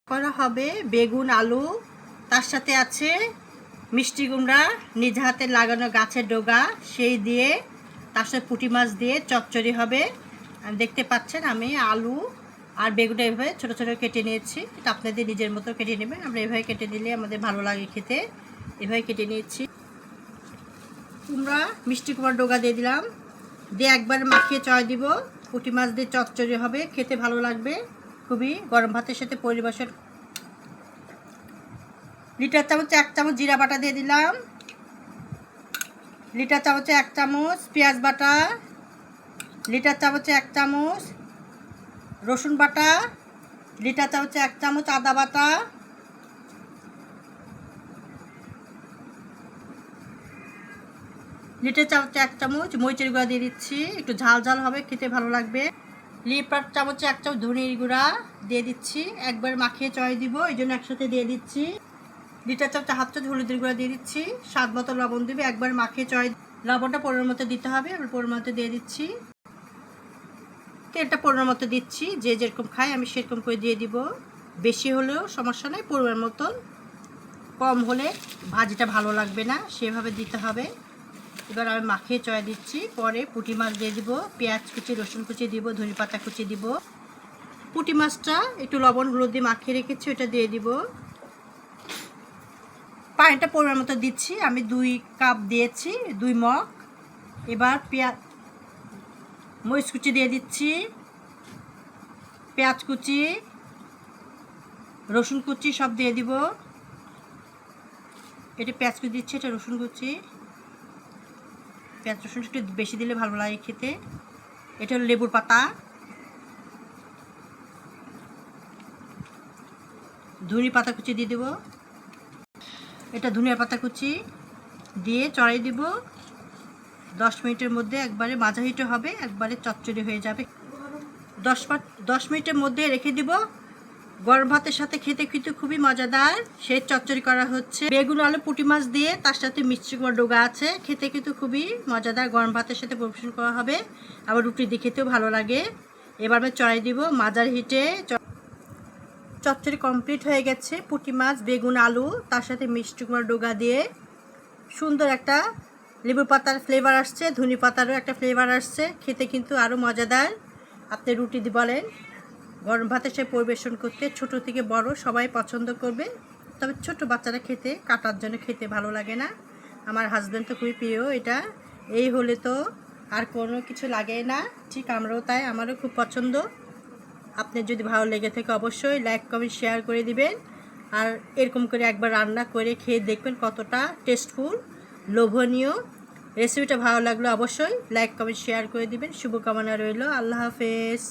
করা হবে বেগুন আলু, তার সাথে আছে মিষ্টি কুমড়া নিজ হাতে লাগানো গাছের ডগা সেই দিয়ে, তার সাথে পুঁটি মাছ দিয়ে চচ্চড়ি হবে। দেখতে পাচ্ছেন আমি আলু আর বেগুনটা এভাবে ছোটো ছোটো কেটে নিয়েছি। এটা আপনাদের নিজের মতো কেটে নেবেন, আমরা এভাবে কেটে দিলে আমাদের ভালো লাগে খেতে। এভাবে কেটে নিয়েছি। কুমড়া মিষ্টি কুমড়ার ডগা দিয়ে দিলাম, দিয়ে একবার মাখিয়ে চয় দিব। পুঁটি মাছ দিয়ে চচ্চড়ি হবে, খেতে ভালো লাগবে খুবই। গরম ভাতের সাথে পরিবেশন। লিটার চামচে 1 চামচ জিরা বাটা দিয়ে দিলাম, লিটার চামচে 1 চামচ পেঁয়াজ বাটা, লিটার চামচে 1 চামচ রসুন বাটা, লিটার চামচে 1 চামচ আদা বাটা, লিটার চামচে 1 চামচ মরিচের গুঁড়া দিয়ে দিচ্ছি, একটু ঝাল ঝাল হবে, খেতে ভালো লাগবে। লিটার চামচে 1 চামচ ধনিয়ার গুঁড়া দিয়ে দিচ্ছি, একবার মাখিয়ে চয় দিব, এই জন্য একসাথে দিয়ে দিচ্ছি। লিটার চামচে 1/2 চামচ হলুদের গুঁড়া দিয়ে দিচ্ছি, স্বাদ মতো লবণ দিবে, একবার মাখিয়ে চয়। লবণটা পরিমাণ মতো দিতে হবে, আমি পরিমাণ মতো দিয়ে দিচ্ছি। তেলটা পরিমাণ মতো দিচ্ছি, যে যেরকম খায় আমি সেরকম করে দিয়ে দিব। বেশি হলেও সমস্যা নেই, পরিমাণ মতন। কম হলে ভাজিটা ভালো লাগবে না, সেভাবে দিতে হবে। এবার আমি মাখিয়ে চয় দিচ্ছি। পরে পুঁটি মাছ দিয়ে দিব, পেঁয়াজ কুচি রসুন কুচি দিব, ধনেপাতা কুচি দিব। পুঁটি মাছটা একটু লবণ হলুদ দিয়ে মাখিয়ে রেখেছি, ওটা দিয়ে দিব। পানিটা পরিমাণ মতো দিচ্ছি, আমি 2 কাপ দিয়েছি, 2 মগ। এবার মরিচ কুচি দিয়ে দিচ্ছি, পেঁয়াজ কুচি রসুন কুচি সব দিয়ে দিব। এটা পেঁয়াজ কুচি দিচ্ছি, এটা রসুন কুচি। পেঁয়াজ রসুন একটু বেশি দিলে ভালো লাগে খেতে। এটা হলো লেবুর পাতা, ধনে পাতা কুচি দিয়ে দেব। এটা ধনিয়া পাতা কুচি দিয়ে চড়াই দিব। 10 মিনিটের মধ্যে একবারে মাঝা হিটে হবে, একবারে চচ্চড়ি হয়ে যাবে। 10 মিনিটের মধ্যে রেখে দিব। গরম ভাতের সাথে খেতে কিন্তু খুবই মজাদার। সেই চচ্চড়ি করা হচ্ছে বেগুন আলু পুঁটি মাছ দিয়ে, তার সাথে মিষ্টি কুমড়ার ডগা আছে, খেতে কিন্তু খুবই মজাদার। গরম ভাতের সাথে পরিবেশন করা হবে, আবার রুটি দিয়ে খেতেও ভালো লাগে। এবার আমি চড়াই দিব মাঝার হিটে। চচ্চড়ি কমপ্লিট হয়ে গেছে। পুঁটি মাছ বেগুন আলু তার সাথে মিষ্টি কুমড়ার ডগা দিয়ে সুন্দর একটা লেবুর পাতার ফ্লেভার আসছে, ধনে পাতারও একটা ফ্লেভার আসছে, খেতে কিন্তু আরও মজাদার। আপনি রুটি দিয়ে বলেন, গরম ভাতের সাথে পরিবেশন করতে ছোট থেকে বড় সবাই পছন্দ করবে। তবে ছোট বাচ্চারা খেতে কাটার জন্য খেতে ভালো লাগে না। আমার হাজব্যান্ড তো খুবই প্রিয় এটা। এই হলে তো আর কোনো কিছু লাগে না, ঠিক আমরাও তাই, আমারও খুব পছন্দ। আপনার যদি ভালো লেগে থাকে অবশ্যই লাইক কমেন্ট শেয়ার করে দিবেন। আর এরকম করে একবার রান্না করে খেয়ে দেখবেন কতটা টেস্টফুল, লোভনীয়। রেসিপিটা ভালো লাগলো অবশ্যই লাইক কমেন্ট শেয়ার করে দিবেন। শুভকামনা রইল। আল্লাহ হাফেজ।